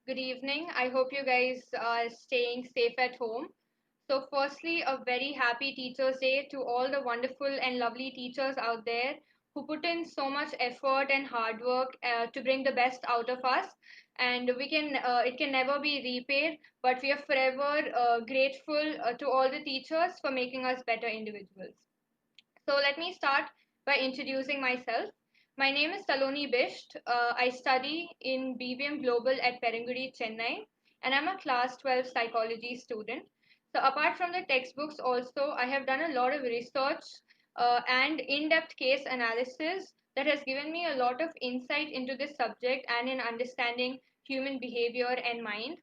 Good evening. I hope you guys are staying safe at home. So, firstly, a very happy Teachers' Day to all the wonderful and lovely teachers out there who put in so much effort and hard work to bring the best out of us. And it can never be repaid, but we are forever grateful to all the teachers for making us better individuals. So let me start by introducing myself. My name is Saloni Bisht. I study in BBM Global at Perangudi, Chennai, and I'm a class 12 psychology student. So apart from the textbooks, also I have done a lot of research and in-depth case analysis that has given me a lot of insight into this subject and in understanding human behavior and mind.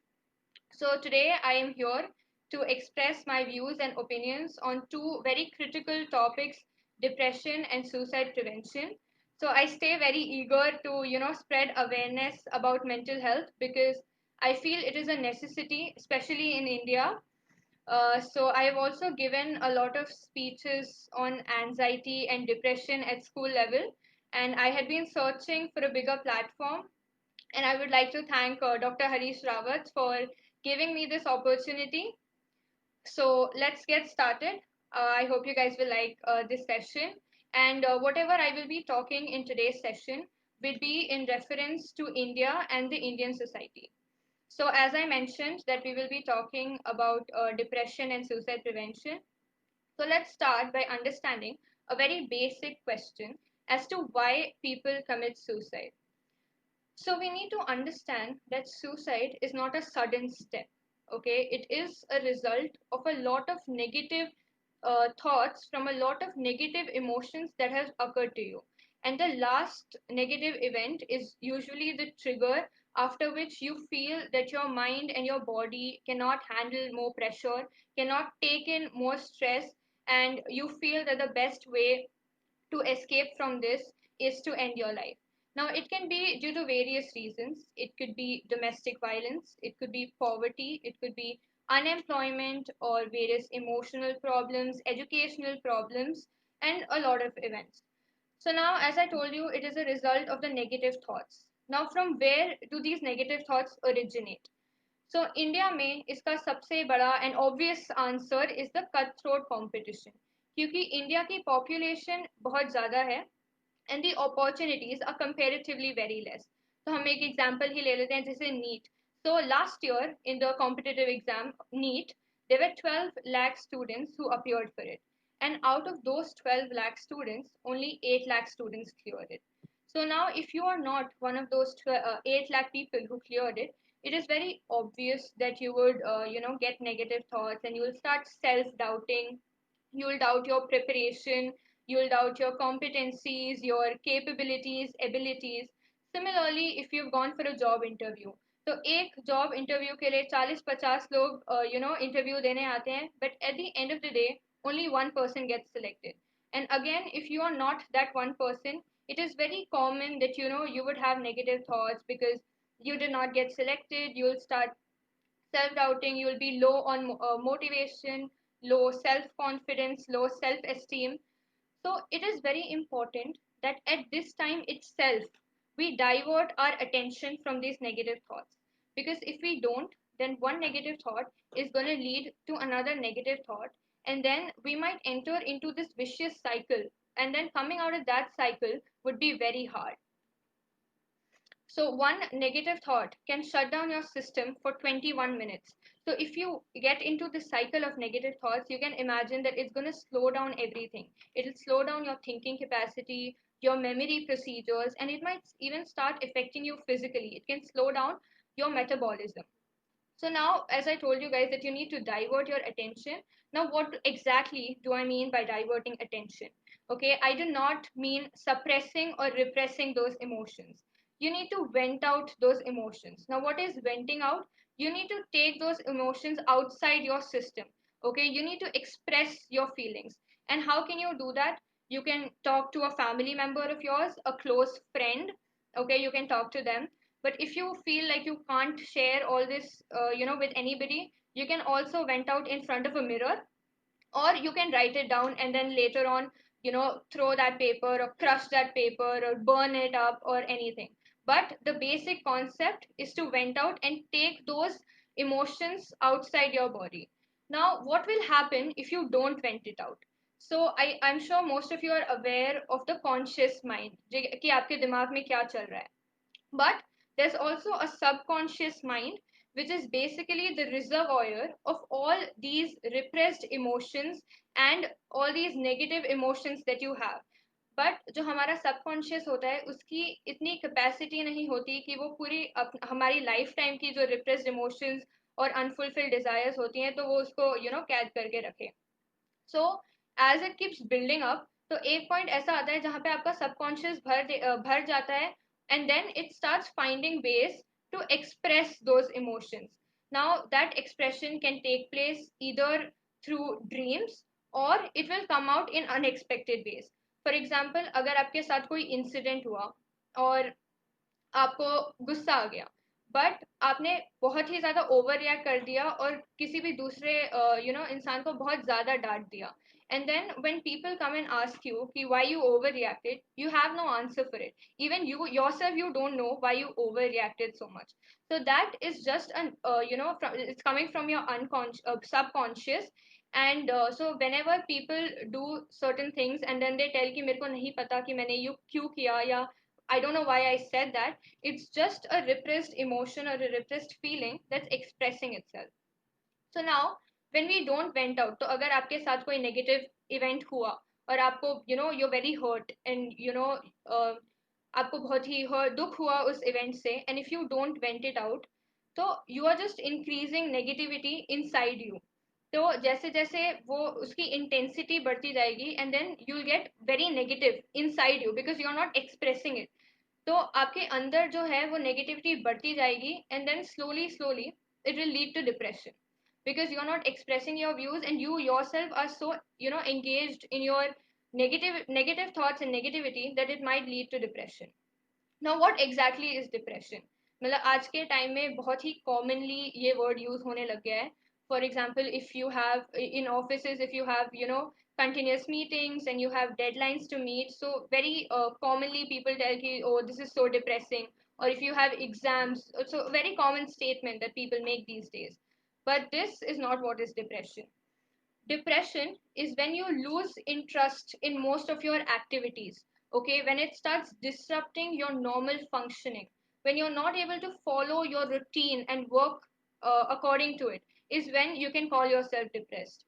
So today I am here to express my views and opinions on two very critical topics, depression and suicide prevention. So I stay very eager to, spread awareness about mental health because I feel it is a necessity, especially in India. So I have also given a lot of speeches on anxiety and depression at school level, and I had been searching for a bigger platform, and I would like to thank Dr. Harish Rawat for giving me this opportunity. So let's get started. I hope you guys will like this session. And whatever I will be talking in today's session will be in reference to India and the Indian society. So as I mentioned that we will be talking about depression and suicide prevention. So let's start by understanding a very basic question as to why people commit suicide. So we need to understand that suicide is not a sudden step. Okay, it is a result of a lot of negative thoughts from a lot of negative emotions that has occurred to you. And the last negative event is usually the trigger after which you feel that your mind and your body cannot handle more pressure, cannot take in more stress, and you feel that the best way to escape from this is to end your life. Now, it can be due to various reasons. It could be domestic violence, it could be poverty, it could be unemployment, or various emotional problems, educational problems, and a lot of events. So, now, as I told you, it is a result of the negative thoughts. Now, from where do these negative thoughts originate? So India में इसका सबसे बड़ा and obvious answer is the cut throat competition क्योंकि India की population बहुत ज़्यादा है and the opportunities are comparatively very less. तो हम एक एग्जांपल ही ले लेते हैं जैसे NEET. So last year in the competitive exam NEET, there were 12 lakh students who appeared for it. And out of those 12 lakh students, only 8 lakh students cleared it. So now if you are not one of those 8 lakh people who cleared it, it is very obvious that you would, get negative thoughts and you will start self-doubting. You will doubt your preparation, you will doubt your competencies, your capabilities, abilities. Similarly, if you've gone for a job interview, तो एक job interview के लिए 40-50 लोग interview देने आते हैं but at the end of the day only one person gets selected. And again, if you are not that one person, it is very common that you would have negative thoughts because you did not get selected. You'll start self doubting, you'll be low on motivation, low self confidence, low self esteem. So it is very important that at this time itself, we divert our attention from these negative thoughts. Because if we don't, then one negative thought is going to lead to another negative thought. And then we might enter into this vicious cycle. And then coming out of that cycle would be very hard. So one negative thought can shut down your system for 21 minutes. So if you get into this cycle of negative thoughts, you can imagine that it's going to slow down everything. It'll slow down your thinking capacity, your memory procedures, and it might even start affecting you physically. It can slow down your metabolism. So now, as I told you guys that you need to divert your attention. Now, what exactly do I mean by diverting attention? Okay, I do not mean suppressing or repressing those emotions. You need to vent out those emotions. Now, what is venting out? You need to take those emotions outside your system. Okay, you need to express your feelings. And how can you do that? You can talk to a family member of yours, a close friend. Okay, you can talk to them. But if you feel like you can't share all this with anybody, you can also vent out in front of a mirror, or you can write it down and then later on throw that paper or crush that paper or burn it up or anything. but the basic concept is to vent out and take those emotions outside your body. Now, what will happen if you don't vent it out? So I'm sure most of you are aware of the conscious mind कि आपके दिमाग में क्या चल रहा है. But there's also a subconscious mind, which is basically the reservoir of all these repressed emotions and all these negative emotions that you have. But जो हमारा सबकॉन्शियस होता है उसकी इतनी कैपेसिटी नहीं होती कि वो पूरी हमारी लाइफ टाइम की जो रिप्रेस्ड इमोशंस और अनफुलफिल्ड डिजायर्स होती हैं तो वो उसको कैद करके रखे. So as it keeps building up, तो एक पॉइंट ऐसा आता है जहाँ पे आपका सबकॉन्शियस भर जाता है, and then it starts finding ways to express those emotions. Now that expression can take place either through dreams और it will come out in unexpected ways. For example, अगर आपके साथ कोई इंसिडेंट हुआ और आपको गुस्सा आ गया, बट आपने बहुत ही ज़्यादा ओवर रिएक्ट कर दिया और किसी भी दूसरे इंसान को बहुत ज़्यादा डांट दिया, and then when people come and ask you कि why you over reacted, you have no answer for it. Even you yourself, you don't know why you overreacted so much. So that is just an it's coming from your subconscious. And so whenever people do certain things and then they tell कि मेरे को नहीं पता कि मैंने ये क्यों किया, या I don't know why I said that. It's just a repressed emotion or a repressed feeling that's expressing itself. So now, when we don't vent out, तो अगर आपके साथ कोई negative event हुआ और आपको you're very hurt and आपको बहुत ही दुख हुआ उस event से, and if you don't vent it out, तो you are just increasing negativity inside you. तो जैसे जैसे वो उसकी इंटेंसिटी बढ़ती जाएगी and then you will get very negative inside you because you are not expressing it. तो आपके अंदर जो है वो नेगेटिविटी बढ़ती जाएगी and then slowly slowly it will lead to depression because you're not expressing your views and you yourself are so engaged in your negative thoughts and negativity that it might lead to depression. Now what exactly is depression? मतलब आज के time में बहुत ही commonly ये word use होने लग गया है. For example, if you have in offices, if you have continuous meetings and you have deadlines to meet, so very commonly people tell you, oh, this is so depressing. Or if you have exams, so very common statement that people make these days. But this is not what is depression. Depression is when you lose interest in most of your activities, okay, when it starts disrupting your normal functioning, when you're not able to follow your routine and work according to it, is when you can call yourself depressed.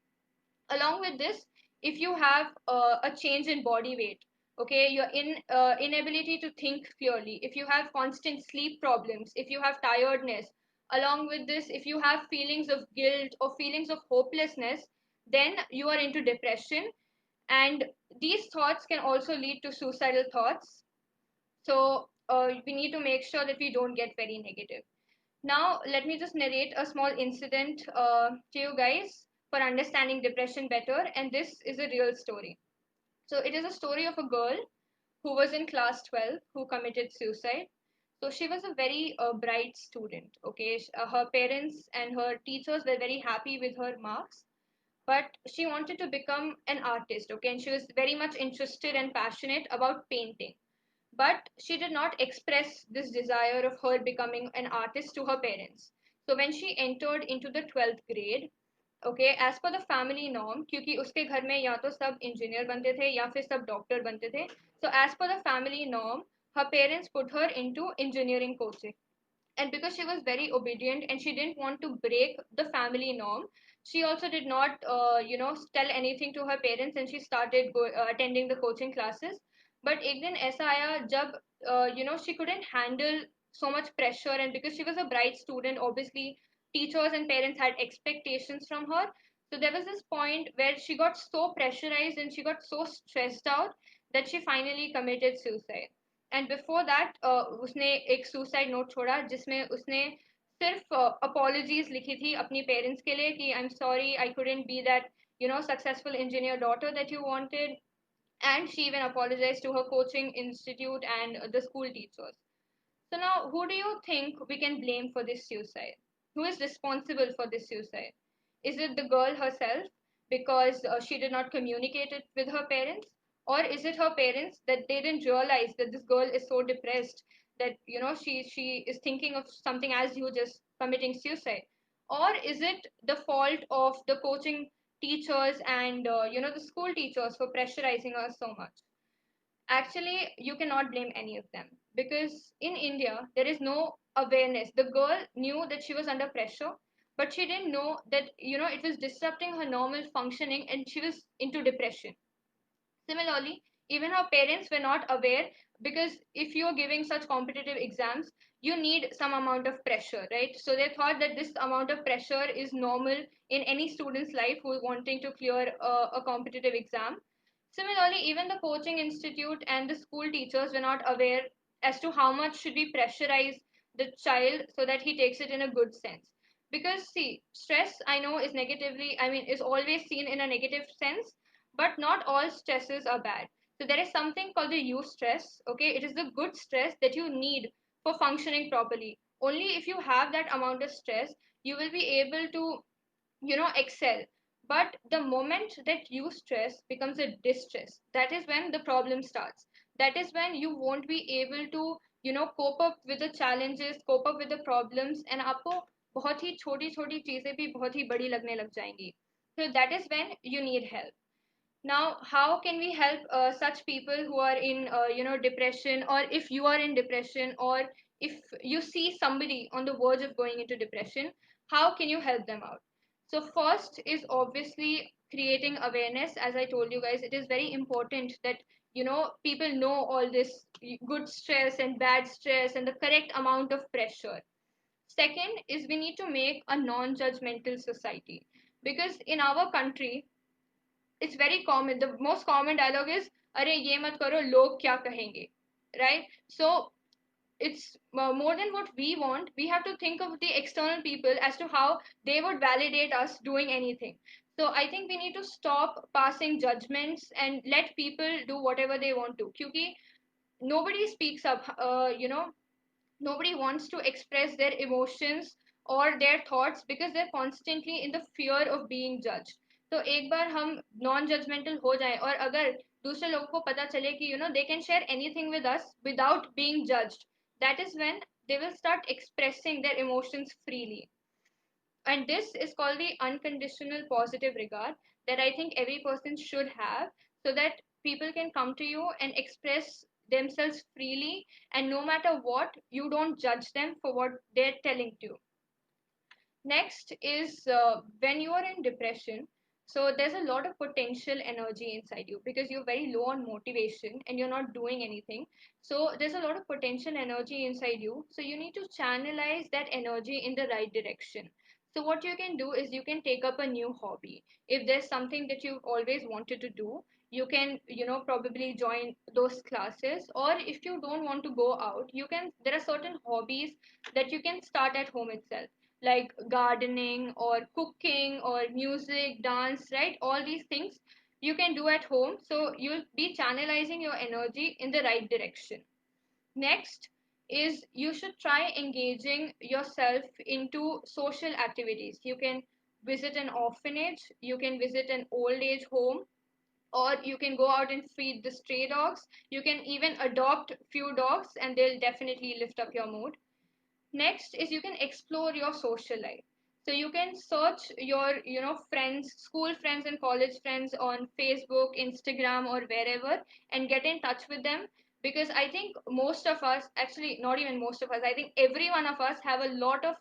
Along with this, if you have a change in body weight, okay, your inability to think clearly, if you have constant sleep problems, if you have tiredness, along with this, if you have feelings of guilt or feelings of hopelessness, then you are into depression. And these thoughts can also lead to suicidal thoughts. So we need to make sure that we don't get very negative. Now, let me just narrate a small incident to you guys for understanding depression better. And this is a real story. So, it is a story of a girl who was in class 12 who committed suicide. So, she was a very bright student. Okay, her parents and her teachers were very happy with her marks, but she wanted to become an artist. Okay, and she was very much interested and passionate about painting, but she did not express this desire of her becoming an artist to her parents. So when she entered into the 12th grade, okay, as per the family norm, क्योंकि उसके घर में या तो सब engineer बनते थे या फिर सब डॉक्टर बनते थे, so as per the family norm, her parents put her into engineering coaching. And because she was very obedient and she didn't want to break the family norm, she also did not tell anything to her parents, and she started attending the coaching classes. But एक दिन ऐसा आया जब she couldn't handle so much pressure, and because she was a bright student, obviously teachers and parents had expectations from her. So there was this point where she got so pressurized and she got so stressed out that she finally committed suicide. And before that उसने एक suicide note छोड़ा जिसमें उसने सिर्फ apologies लिखी थी अपनी parents के लिए कि I am sorry I couldn't B that successful engineer daughter that you wanted. And she even apologized to her coaching institute and the school teachers. So now, who do you think we can blame for this suicide? Who is responsible for this suicide? Is it the girl herself because she did not communicate it with her parents? Or is it her parents that they didn't realize that this girl is so depressed that she is thinking of something as you, just committing suicide? Or is it the fault of the coaching teachers and the school teachers for pressurizing us so much? Actually, you cannot blame any of them, because in India there is no awareness. The girl knew that she was under pressure, but she didn't know that it was disrupting her normal functioning and she was into depression. Similarly, even her parents were not aware, because if you're giving such competitive exams, you need some amount of pressure, right? So they thought that this amount of pressure is normal in any student's life who is wanting to clear a competitive exam. Similarly, even the coaching institute and the school teachers were not aware as to how much should we pressurize the child so that he takes it in a good sense. Because see, stress, I know, is negatively, I mean, is always seen in a negative sense, but not all stresses are bad. So there is something called the eustress. Okay, it is the good stress that you need for functioning properly. Only if you have that amount of stress, you will be able to excel. But the moment that you stress becomes a distress, that is when the problem starts. That is when you won't be able to cope up with the challenges, cope up with the problems, and आपको बहुत ही छोटी छोटी चीजें भी बहुत ही बड़ी लगने लग जाएंगी. So that is when you need help. Now, how can we help such people who are in depression, or if you are in depression, or if you see somebody on the verge of going into depression, how can you help them out? So first is obviously creating awareness. As I told you guys, it is very important that people know all this good stress and bad stress and the correct amount of pressure. Second is we need to make a non-judgmental society, because in our country it's very common. The most common dialogue is, "अरे ये मत करो, लोग क्या कहेंगे," right? So it's more than what we want. We have to think of the external people as to how they would validate us doing anything. So I think we need to stop passing judgments and let people do whatever they want to. Because nobody speaks up. Nobody wants to express their emotions or their thoughts because they're constantly in the fear of being judged. तो एक बार हम non judgemental हो जाएं और अगर दूसरे लोगों को पता चले कि they can share anything with us without being judged, that is when they will start expressing their emotions freely. And this is called the unconditional positive regard that I think every person should have, so that people can come to you and express themselves freely, and no matter what, you don't judge them for what they're telling to you. Next is when you are in depression, so there's a lot of potential energy inside you because you're very low on motivation and you're not doing anything. So there's a lot of potential energy inside you. So you need to channelize that energy in the right direction. So what you can do is you can take up a new hobby. If there's something that you've always wanted to do, you can probably join those classes. Or if you don't want to go out, you can, there are certain hobbies that you can start at home itself, like gardening or cooking or music, dance, right? All these things you can do at home. So you'll be channelizing your energy in the right direction. Next is you should try engaging yourself into social activities. You can visit an orphanage, you can visit an old age home, or you can go out and feed the stray dogs. You can even adopt few dogs and they'll definitely lift up your mood. Next is you can explore your social life. So you can search your friends, school friends and college friends on Facebook, Instagram, or wherever, and get in touch with them. Because I think most of us, actually not even most of us, I think every one of us have a lot of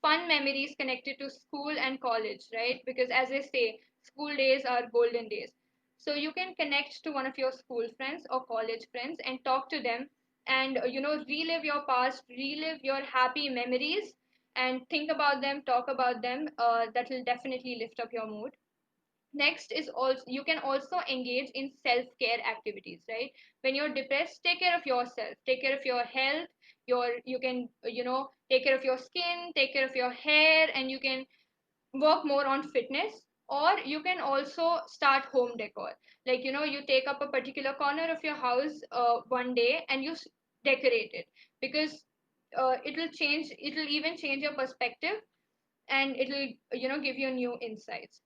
fun memories connected to school and college, right? Because as they say, school days are golden days. So you can connect to one of your school friends or college friends and talk to them, and relive your past, relive your happy memories, and think about them, talk about them. That will definitely lift up your mood. Next is also you can also engage in self care activities, right? When you're depressed, take care of yourself, take care of your health. You can take care of your skin, take care of your hair, and you can work more on fitness. Or you can also start home decor, like you take up a particular corner of your house one day and you decorate it, because it'll even change your perspective, and it'll give you new insights.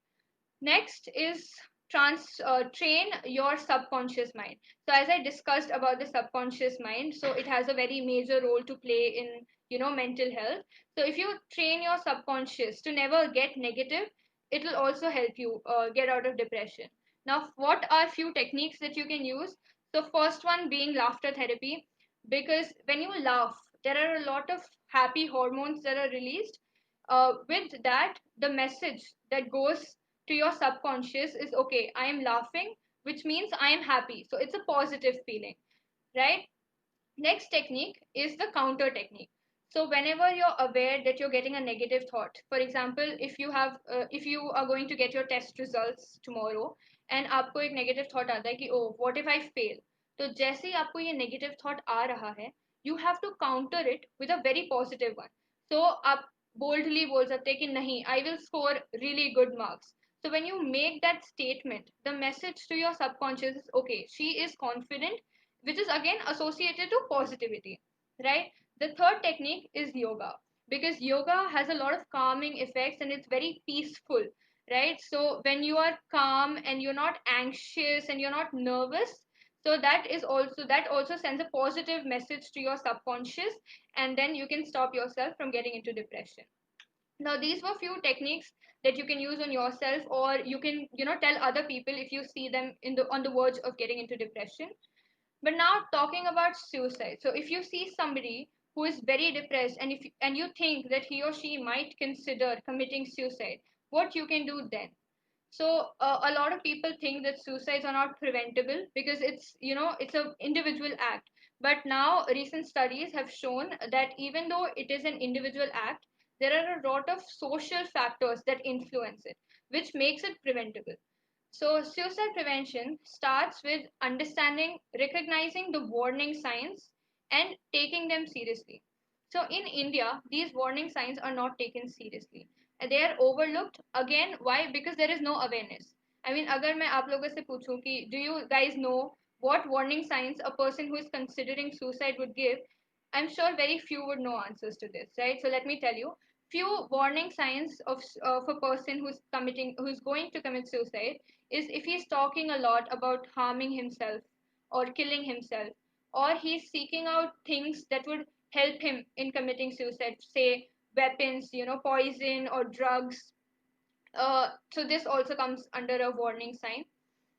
Next is train your subconscious mind. So as I discussed about the subconscious mind, so it has a very major role to play in mental health. So if you train your subconscious to never get negative, it will also help you get out of depression. Now, what are few techniques that you can use? So first one being laughter therapy, because when you laugh, there are a lot of happy hormones that are released. With that, the message that goes to your subconscious is, okay, I am laughing, which means I am happy, so it's a positive feeling, right? Next technique is the counter technique. So whenever you're aware that you're getting a negative thought, for example, if you are going to get your test results tomorrow and आपको एक negative thought आता है कि oh what if I fail, तो जैसे ही आपको ये negative thought आ रहा है, you have to counter it with a very positive one. So आप boldly बोल सकते हैं कि नहीं, I will score really good marks. So when you make that statement, the message to your subconscious is, okay, she is confident, which is again associated to positivity, right? The third technique is yoga, because yoga has a lot of calming effects and it's very peaceful, right? So when you are calm and you're not anxious and you're not nervous, so that also sends a positive message to your subconscious, and then you can stop yourself from getting into depression. Now these were few techniques that you can use on yourself, or you can tell other people if you see them on the verge of getting into depression. But now talking about suicide. So if you see somebody who is very depressed, and you think that he or she might consider committing suicide, what you can do then? So a lot of people think that suicides are not preventable because it's a individual act. But now recent studies have shown that even though it is an individual act, there are a lot of social factors that influence it, which makes it preventable. So, suicide prevention starts with understanding, recognizing the warning signs, and taking them seriously. So, in India, these warning signs are not taken seriously. And they are overlooked. Again, why? Because there is no awareness. I mean, अगर मैं आप लोगों से पूछूं कि do you guys know what warning signs a person who is considering suicide would give? I'm sure very few would know answers to this, right? So let me tell you few warning signs of a person who's going to commit suicide is if he's talking a lot about harming himself or killing himself, or he's seeking out things that would help him in committing suicide, say weapons, poison or drugs. So this also comes under a warning sign.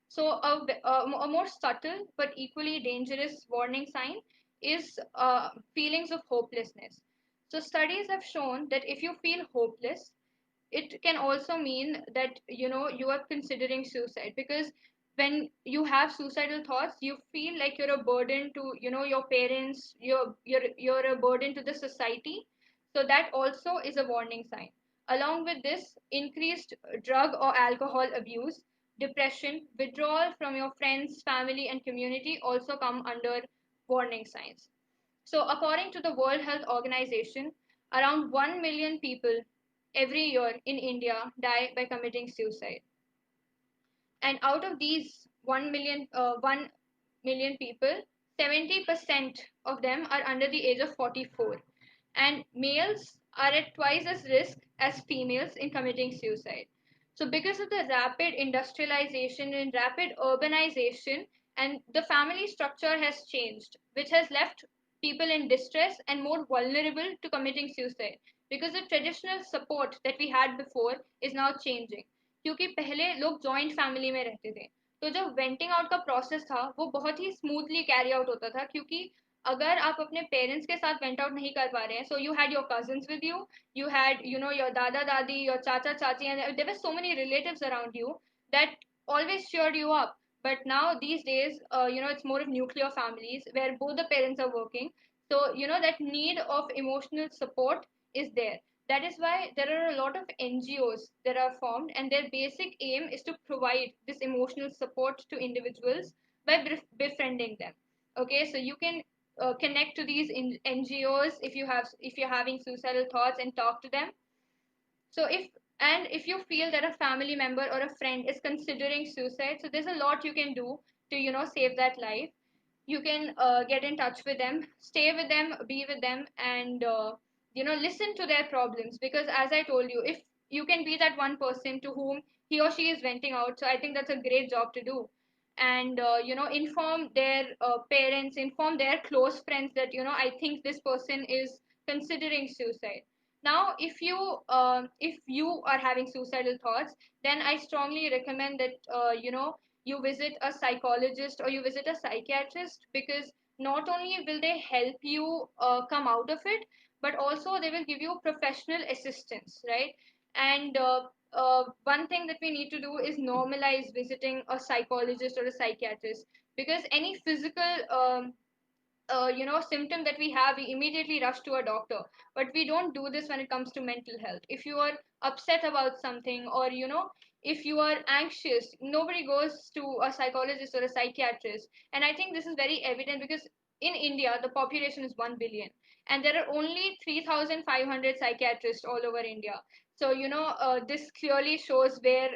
So a more subtle but equally dangerous warning sign is feelings of hopelessness. So studies have shown that if you feel hopeless, it can also mean that you are considering suicide, because when you have suicidal thoughts, you feel like you're a burden to your parents, you're a burden to the society. So that also is a warning sign. Along with this, increased drug or alcohol abuse, depression, withdrawal from your friends, family and community also come under warning signs. So, according to the World Health Organization, around 1 million people every year in India die by committing suicide. And out of these 1 million people, 70% of them are under the age of 44. And males are at twice as risk as females in committing suicide. So, because of the rapid industrialization and rapid urbanization, and the family structure has changed, which has left people in distress and more vulnerable to committing suicide, because the traditional support that we had before is now changing. क्योंकि पहले लोग joint family में रहते थे, तो जो venting out का process था वो बहुत ही स्मूथली कैरी आउट होता था, क्योंकि अगर आप अपने पेरेंट्स के साथ वेंट आउट नहीं कर पा रहे हैं, so you had your cousins with you, you had your dada dadi, your chacha chachi, and there were so many relatives around you that always cheered you up. But now these days, it's more of nuclear families where both the parents are working. So that need of emotional support is there. That is why there are a lot of NGOs that are formed, and their basic aim is to provide this emotional support to individuals by befriending them. Okay, so you can connect to these NGOs if you're having suicidal thoughts, and talk to them. So if you feel that a family member or a friend is considering suicide, so there's a lot you can do to save that life. You can get in touch with them, stay with them, be with them, and listen to their problems, because as I told you, you can be that one person to whom he or she is venting out. So I think that's a great job to do. And inform their parents, inform their close friends that I think this person is considering suicide. Now if you are having suicidal thoughts, then I strongly recommend that you visit a psychologist or you visit a psychiatrist, because not only will they help you come out of it, but also they will give you professional assistance, right? And one thing that we need to do is normalize visiting a psychologist or a psychiatrist, because any physical symptom that we have, we immediately rush to a doctor. But we don't do this when it comes to mental health. If you are upset about something, or if you are anxious, nobody goes to a psychologist or a psychiatrist. And I think this is very evident because in India the population is 1 billion, and there are only 3,500 psychiatrists all over India. So this clearly shows where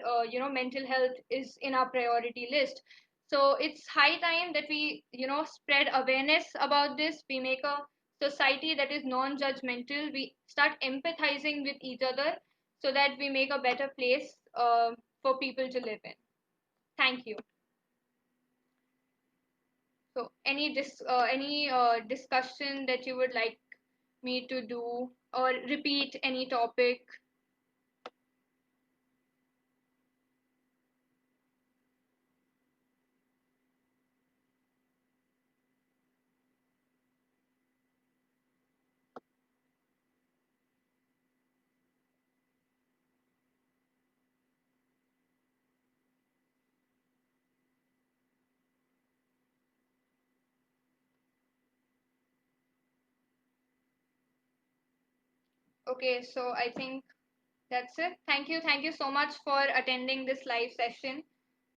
mental health is in our priority list. So it's high time that we spread awareness about this. We make a society that is non-judgmental. We start empathizing with each other, so that we make a better place for people to live in. Thank you. So any discussion that you would like me to do, or repeat any topic? Okay, so I think that's it. Thank you so much for attending this live session.